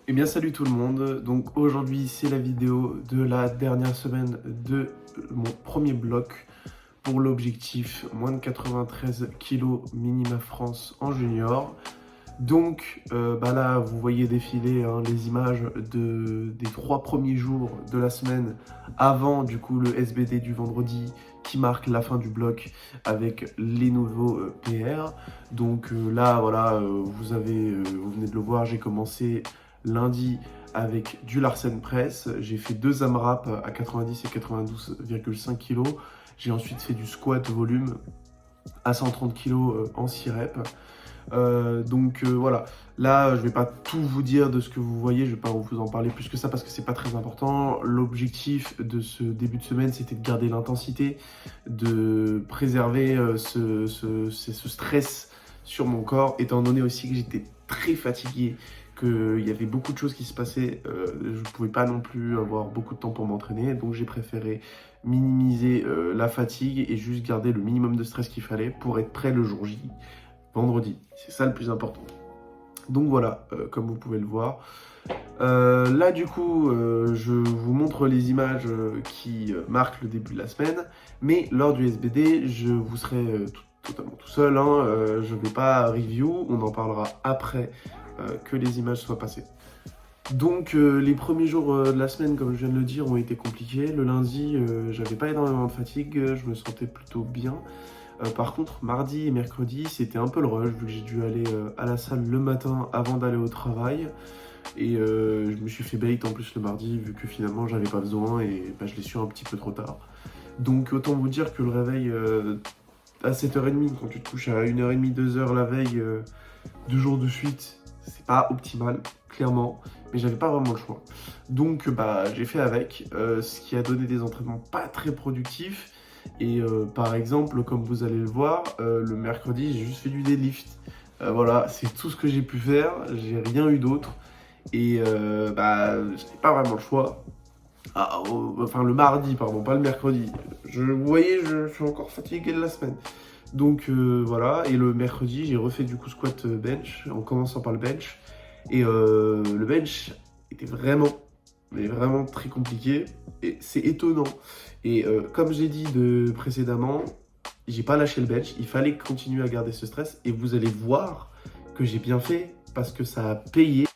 Eh bien salut tout le monde, donc aujourd'hui c'est la vidéo de la dernière semaine de mon premier bloc pour l'objectif moins de 93 kg minima France en junior. Donc là vous voyez défiler les images des 3 premiers jours de la semaine avant du coup le SBD du vendredi qui marque la fin du bloc avec les nouveaux PR. Donc là voilà, vous venez de le voir, j'ai commencé lundi avec du Larsen Press. J'ai fait 2 AMRAP à 90 et 92,5 kg. J'ai ensuite fait du squat volume à 130 kg en 6 reps. Voilà, là je vais pas tout vous dire de ce que vous voyez, je vais pas vous en parler plus que ça parce que c'est pas très important. L'objectif de ce début de semaine c'était de garder l'intensité, de préserver ce stress sur mon corps, étant donné aussi que j'étais très fatigué, qu'il y avait beaucoup de choses qui se passaient, je ne pouvais pas non plus avoir beaucoup de temps pour m'entraîner, donc j'ai préféré minimiser la fatigue et juste garder le minimum de stress qu'il fallait pour être prêt le jour J, vendredi. C'est ça le plus important. Donc voilà, comme vous pouvez le voir. Là du coup, je vous montre les images qui marquent le début de la semaine, mais lors du SBD, je vous serai totalement tout seul, je ne vais pas review, on en parlera après que les images soient passées. Donc les premiers jours de la semaine, comme je viens de le dire, ont été compliqués. Le lundi, j'avais pas énormément de fatigue, je me sentais plutôt bien. Par contre, mardi et mercredi, c'était un peu le rush, vu que j'ai dû aller à la salle le matin avant d'aller au travail. Et je me suis fait bait en plus le mardi, vu que finalement j'avais pas besoin et je l'ai su un petit peu trop tard. Donc autant vous dire que le réveil à 7h30, quand tu te couches à 1h30, 2h la veille, 2 jours de suite, c'est pas optimal, clairement, mais j'avais pas vraiment le choix. Donc j'ai fait avec, ce qui a donné des entraînements pas très productifs. Et par exemple, comme vous allez le voir, le mercredi, j'ai juste fait du deadlift. Voilà, c'est tout ce que j'ai pu faire, j'ai rien eu d'autre. Et j'avais pas vraiment le choix. Enfin, le mardi, pardon, pas le mercredi. Vous voyez, je suis encore fatigué de la semaine. Donc voilà, et le mercredi, j'ai refait du coup squat bench, en commençant par le bench. Et le bench était vraiment très compliqué. Et c'est étonnant. Et comme j'ai dit précédemment, j'ai pas lâché le bench. Il fallait continuer à garder ce stress. Et vous allez voir que j'ai bien fait parce que ça a payé.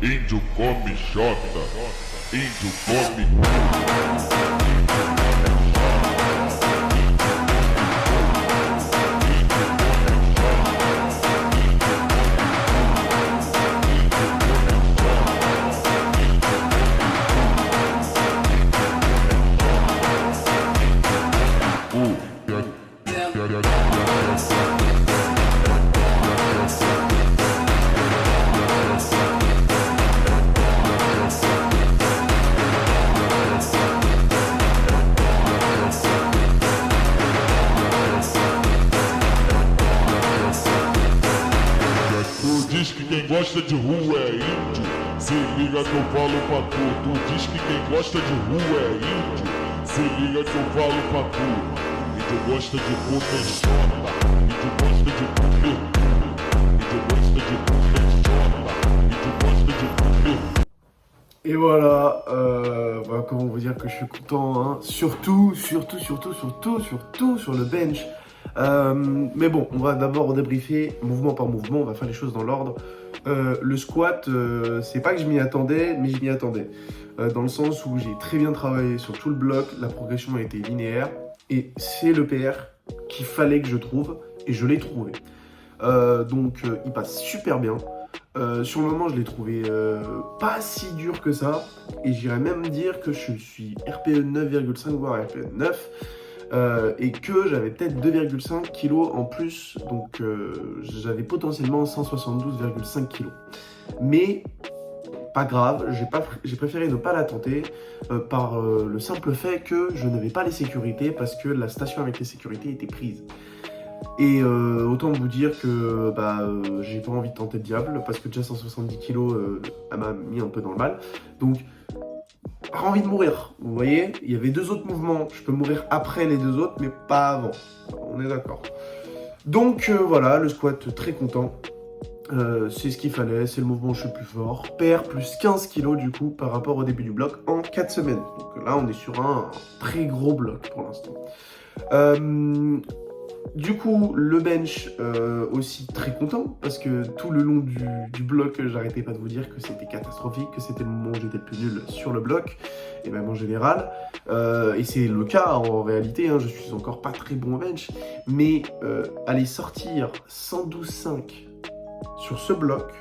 Índio come jota, índio come. Diz que quem gosta de rua é índio. Se liga que eu falo pra tu. Tu diz que quem gosta de rua é índio. Se liga que eu falo pra tu. Índio gosta de puta jota. Índio gosta de puta. Índio gosta de puta jota. Índio gosta de puta. Et voilà, comment vous dire que je suis content, hein. Surtout sur le bench. Mais bon, on va d'abord débriefer mouvement par mouvement, on va faire les choses dans l'ordre. Le squat, c'est pas que je m'y attendais, mais je m'y attendais. Dans le sens où j'ai très bien travaillé sur tout le bloc, la progression a été linéaire, et c'est le PR qu'il fallait que je trouve, et je l'ai trouvé. Il passe super bien. Sur le moment, je l'ai trouvé pas si dur que ça, et j'irais même dire que je suis RPE 9,5 voire RPE 9. Et que j'avais peut-être 2,5 kg en plus, donc j'avais potentiellement 172,5 kg. Mais pas grave, j'ai préféré ne pas la tenter par le simple fait que je n'avais pas les sécurités parce que la station avec les sécurités était prise. Et autant vous dire que j'ai pas envie de tenter le diable, parce que déjà 170 kg, elle m'a mis un peu dans le mal. Donc, pas envie de mourir, vous voyez. Il y avait 2 autres mouvements, je peux mourir après les 2 autres, mais pas avant. On est d'accord. Donc voilà, le squat, très content. C'est ce qu'il fallait, c'est le mouvement où je suis plus fort. PR plus 15 kg du coup par rapport au début du bloc en 4 semaines. Donc là, on est sur un très gros bloc pour l'instant. Du coup, le bench aussi très content parce que tout le long du bloc, j'arrêtais pas de vous dire que c'était catastrophique, que c'était le moment où j'étais le plus nul sur le bloc et même en général. Et c'est le cas en réalité, hein, je suis encore pas très bon au bench, mais aller sortir 112,5 sur ce bloc,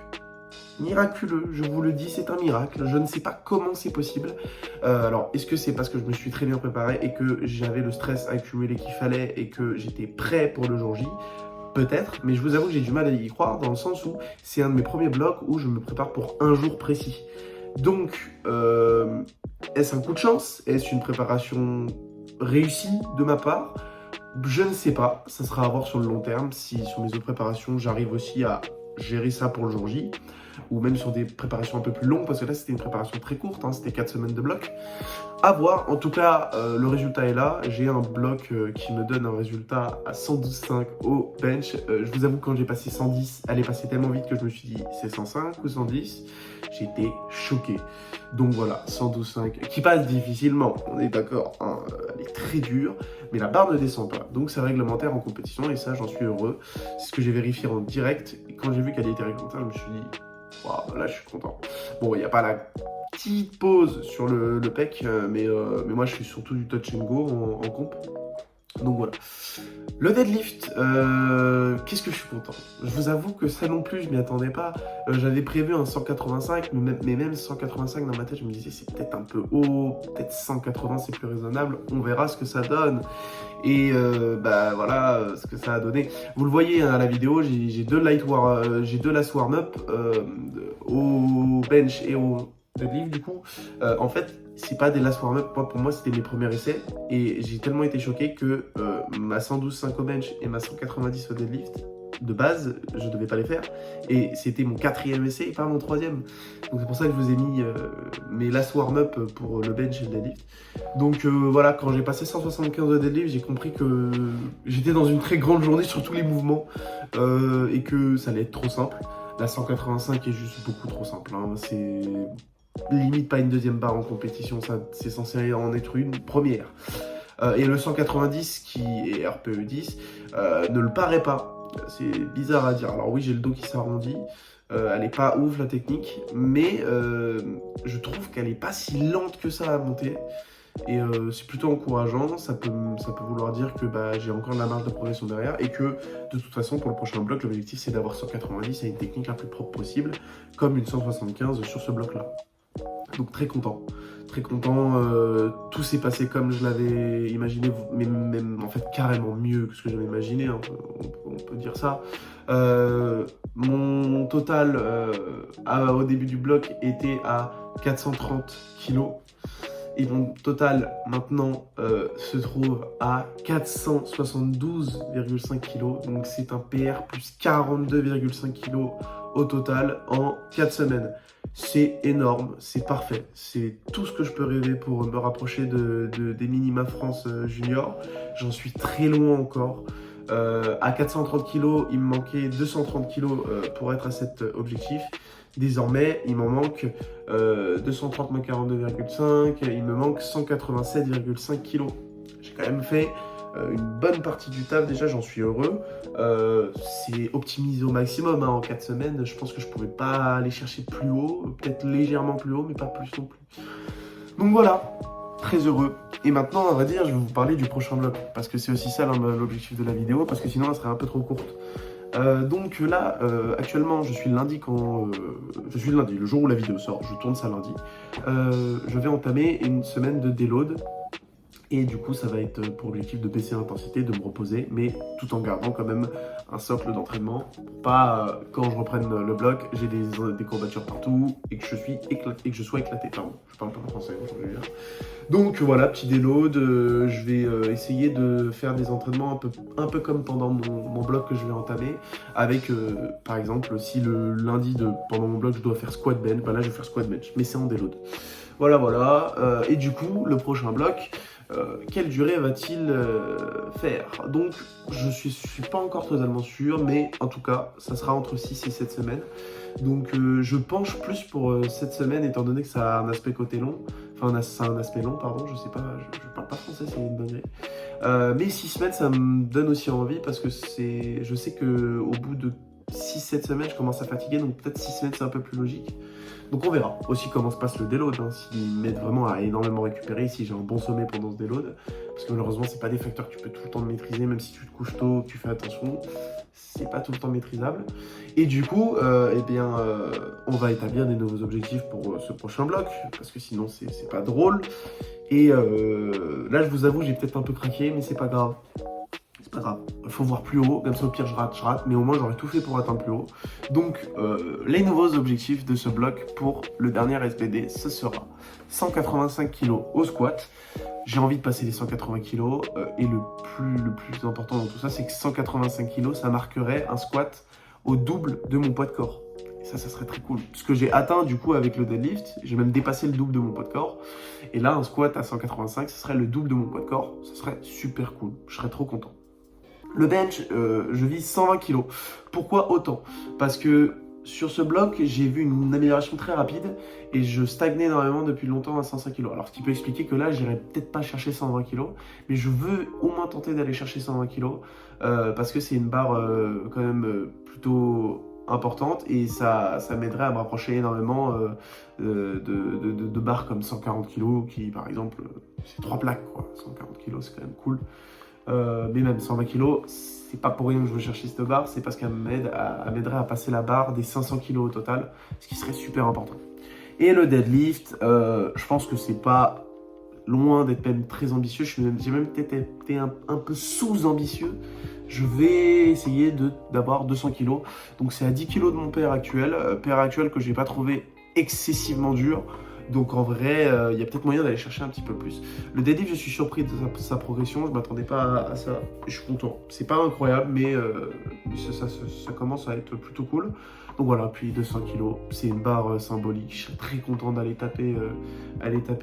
miraculeux, je vous le dis, c'est un miracle. Je ne sais pas comment c'est possible. Alors, est-ce que c'est parce que je me suis très bien préparé et que j'avais le stress accumulé qu'il fallait et que j'étais prêt pour le jour J? Peut-être, mais je vous avoue que j'ai du mal à y croire dans le sens où c'est un de mes premiers blocs où je me prépare pour un jour précis. Donc, est-ce un coup de chance? Est-ce une préparation réussie de ma part? Je ne sais pas, ça sera à voir sur le long terme, si sur mes autres préparations, j'arrive aussi à gérer ça pour le jour J, ou même sur des préparations un peu plus longues, parce que là, c'était une préparation très courte, hein, c'était 4 semaines de bloc. À voir, en tout cas, le résultat est là. J'ai un bloc qui me donne un résultat à 112,5 au bench. Je vous avoue, quand j'ai passé 110, elle est passée tellement vite que je me suis dit, c'est 105 ou 110? J'étais choqué. Donc voilà, 112,5, qui passe difficilement, on est d'accord, hein, elle est très dure, mais la barre ne descend pas. Donc c'est réglementaire en compétition, et ça, j'en suis heureux. C'est ce que j'ai vérifié en direct, et quand j'ai vu qu'elle était réglementaire, je me suis dit, waouh, là, je suis content. Bon, il n'y a pas la petite pause sur le pec, mais moi, je suis surtout du touch and go en comp. Donc voilà. Le deadlift, qu'est-ce que je suis content. Je vous avoue que ça non plus, je m'y attendais pas. J'avais prévu un 185, mais même 185 dans ma tête, je me disais c'est peut-être un peu haut, peut-être 180 c'est plus raisonnable, on verra ce que ça donne. Et voilà ce que ça a donné. Vous le voyez hein, à la vidéo, j'ai deux last warm-up au bench et au deadlift du coup. En fait, c'est pas des last warm-up, pour moi c'était mes premiers essais et j'ai tellement été choqué que ma 112,5 au bench et ma 190 au deadlift, de base, je devais pas les faire et c'était mon 4e essai et pas mon 3e. Donc c'est pour ça que je vous ai mis mes last warm-up pour le bench et le deadlift. Donc voilà, quand j'ai passé 175 au deadlift, j'ai compris que j'étais dans une très grande journée sur tous les mouvements et que ça allait être trop simple. La 185 est juste beaucoup trop simple, hein. C'est limite pas une deuxième barre en compétition, ça c'est censé en être une première. Et le 190 qui est RPE 10 ne le paraît pas. C'est bizarre à dire. Alors oui, j'ai le dos qui s'arrondit. Elle est pas ouf la technique, mais je trouve qu'elle est pas si lente que ça à monter. Et c'est plutôt encourageant. Ça peut vouloir dire que j'ai encore de la marge de progression derrière et que de toute façon pour le prochain bloc, l'objectif c'est d'avoir 190 et une technique la plus propre possible, comme une 175 sur ce bloc là. Donc très content, tout s'est passé comme je l'avais imaginé, mais même en fait carrément mieux que ce que j'avais imaginé, hein, on peut dire ça. Mon total au début du bloc était à 430 kg et mon total maintenant se trouve à 472,5 kg, donc c'est un PR plus 42,5 kg au total en 4 semaines. C'est énorme, c'est parfait, c'est tout ce que je peux rêver pour me rapprocher des minima France junior. J'en suis très loin encore. À 430 kg, il me manquait 230 kg pour être à cet objectif. Désormais, il m'en manque 230 moins 42,5, il me manque 187,5 kg. J'ai quand même fait une bonne partie du taf, déjà j'en suis heureux. C'est optimisé au maximum hein, en 4 semaines. Je pense que je pourrais pas aller chercher plus haut, peut-être légèrement plus haut, mais pas plus non plus. Donc voilà, très heureux. Et maintenant, on va dire, je vais vous parler du prochain bloc, parce que c'est aussi ça l'objectif de la vidéo, parce que sinon elle serait un peu trop courte. Donc là, actuellement, je suis le lundi le jour où la vidéo sort, je tourne ça lundi. Je vais entamer une semaine de déload. Et du coup, ça va être pour objectif de baisser l'intensité, de me reposer, mais tout en gardant quand même un socle d'entraînement. Pour pas, quand je reprenne le bloc, j'ai des courbatures partout et que je suis éclaté, et que je sois éclaté. Pardon, je parle pas français aujourd'hui. Donc voilà, petit déload. Je vais essayer de faire des entraînements un peu comme pendant mon bloc que je vais entamer. Avec, par exemple, si le lundi pendant mon bloc, je dois faire squat bench, bah là je vais faire squat bench, mais c'est en déload. Voilà. Et du coup, le prochain bloc, quelle durée va-t-il faire? Donc, je suis pas encore totalement sûr, mais en tout cas, ça sera entre 6 et 7 semaines. Donc, je penche plus pour cette semaine, étant donné que ça a un aspect côté long. Enfin, ça a un aspect long, pardon, je sais pas, je parle pas français, c'est une dinguerie. Mais 6 semaines, ça me donne aussi envie, parce que je sais qu'au bout de 6-7 semaines, je commence à fatiguer, donc peut-être 6 semaines, c'est un peu plus logique. Donc on verra aussi comment se passe le déload, hein, s'ils m'aident vraiment à énormément récupérer, si j'ai un bon sommeil pendant ce déload, parce que malheureusement c'est pas des facteurs que tu peux tout le temps maîtriser, même si tu te couches tôt, que tu fais attention, c'est pas tout le temps maîtrisable. Et du coup, on va établir des nouveaux objectifs pour ce prochain bloc, parce que sinon c'est pas drôle. Et là je vous avoue, j'ai peut-être un peu craqué, mais c'est pas grave. C'est pas grave, il faut voir plus haut, comme ça au pire je rate, mais au moins j'aurais tout fait pour atteindre plus haut. Donc les nouveaux objectifs de ce bloc pour le dernier SBD, ce sera 185 kg au squat. J'ai envie de passer les 180 kg et le plus important dans tout ça, c'est que 185 kg, ça marquerait un squat au double de mon poids de corps. Et ça serait très cool. Ce que j'ai atteint du coup avec le deadlift, j'ai même dépassé le double de mon poids de corps. Et là, un squat à 185, ce serait le double de mon poids de corps. Ce serait super cool, je serais trop content. Le bench, je vise 120 kg. Pourquoi autant? Parce que sur ce bloc, j'ai vu une amélioration très rapide et je stagnais énormément depuis longtemps à 105 kg. Alors, ce qui peut expliquer que là, j'irai peut-être pas chercher 120 kg, mais je veux au moins tenter d'aller chercher 120 kg parce que c'est une barre quand même plutôt importante et ça m'aiderait à me rapprocher énormément de barres comme 140 kg qui, par exemple, c'est 3 plaques, quoi. 140 kg, c'est quand même cool. Mais même 120 kg, c'est pas pour rien que je veux chercher cette barre, c'est parce qu'elle m'aiderait à passer la barre des 500 kg au total, ce qui serait super important. Et le deadlift, je pense que c'est pas loin d'être même très ambitieux, j'ai même peut-être été un peu sous-ambitieux. Je vais essayer d'avoir 200 kg, donc c'est à 10 kg de mon PR actuel que j'ai pas trouvé excessivement dur. Donc en vrai, il y a peut-être moyen d'aller chercher un petit peu plus. Le deadlift, je suis surpris de sa progression, je ne m'attendais pas à ça, et je suis content. C'est pas incroyable, mais ça commence à être plutôt cool. Donc voilà, puis 200 kg, c'est une barre symbolique. Je serais très content d'aller taper,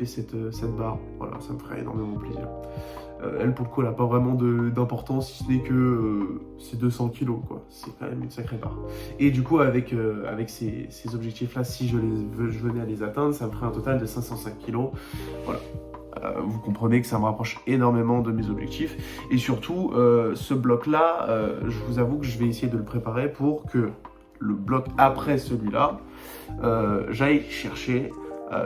cette barre. Voilà, ça me ferait énormément plaisir. Elle, pour le coup, elle n'a pas vraiment d'importance, si ce n'est que c'est 200 kg, quoi. C'est quand même une sacrée barre. Et du coup, avec ces objectifs-là, si je venais à les atteindre, ça me ferait un total de 505 kg. Voilà. Vous comprenez que ça me rapproche énormément de mes objectifs. Et surtout, ce bloc-là, je vous avoue que je vais essayer de le préparer pour que le bloc après celui-là, j'aille chercher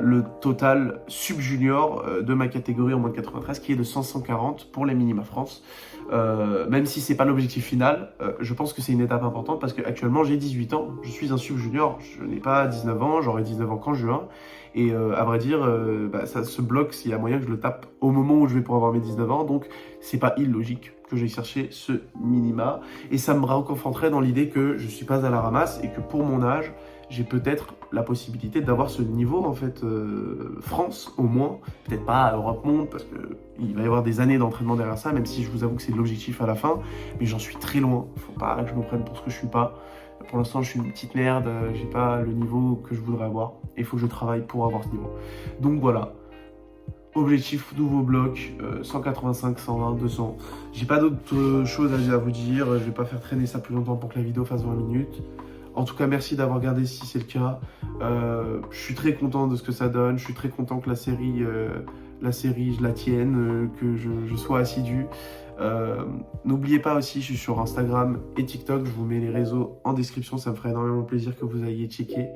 le total sub-junior de ma catégorie en moins de 93 qui est de 540 pour les minima France. Même si c'est pas l'objectif final, je pense que c'est une étape importante parce qu'actuellement j'ai 18 ans, je suis un sub-junior, je n'ai pas 19 ans, j'aurai 19 ans quand juin. Et à vrai dire, ça se bloque s'il y a moyen que je le tape au moment où je vais pouvoir avoir mes 19 ans, donc c'est pas illogique que j'aille chercher ce minima. Et ça me reconforterait dans l'idée que je suis pas à la ramasse et que pour mon âge, j'ai peut-être la possibilité d'avoir ce niveau en fait France au moins, peut-être pas Europe Monde parce qu'il va y avoir des années d'entraînement derrière ça, même si je vous avoue que c'est l'objectif à la fin, mais j'en suis très loin, faut pas que je me prenne pour ce que je suis pas. Pour l'instant je suis une petite merde, j'ai pas le niveau que je voudrais avoir, et il faut que je travaille pour avoir ce niveau. Donc voilà, objectif nouveau bloc, 185, 120, 200. J'ai pas d'autres choses à vous dire, je vais pas faire traîner ça plus longtemps pour que la vidéo fasse 20 minutes. En tout cas, merci d'avoir regardé si c'est le cas. Je suis très content de ce que ça donne. Je suis très content que la série, je la tienne, que je sois assidu. N'oubliez pas aussi, je suis sur Instagram et TikTok. Je vous mets les réseaux en description. Ça me ferait énormément plaisir que vous ayez checké.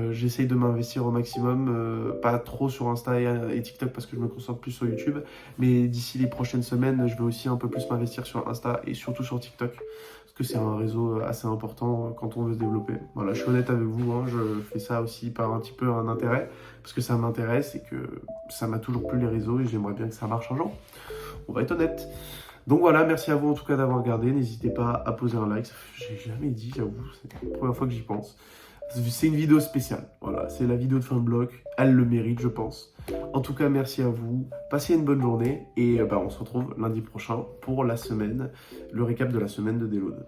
J'essaye de m'investir au maximum. Pas trop sur Insta et TikTok parce que je me concentre plus sur YouTube. Mais d'ici les prochaines semaines, je vais aussi un peu plus m'investir sur Insta et surtout sur TikTok. Parce que c'est un réseau assez important quand on veut se développer. Voilà, je suis honnête avec vous, hein, je fais ça aussi par un petit peu un intérêt, parce que ça m'intéresse et que ça m'a toujours plu les réseaux et j'aimerais bien que ça marche un jour. On va être honnête. Donc voilà, merci à vous en tout cas d'avoir regardé. N'hésitez pas à poser un like. J'ai jamais dit, j'avoue, c'est la première fois que j'y pense. C'est une vidéo spéciale. Voilà, c'est la vidéo de fin de bloc. Elle le mérite, je pense. En tout cas, merci à vous. Passez une bonne journée et on se retrouve lundi prochain pour la semaine, le récap de la semaine de Deload.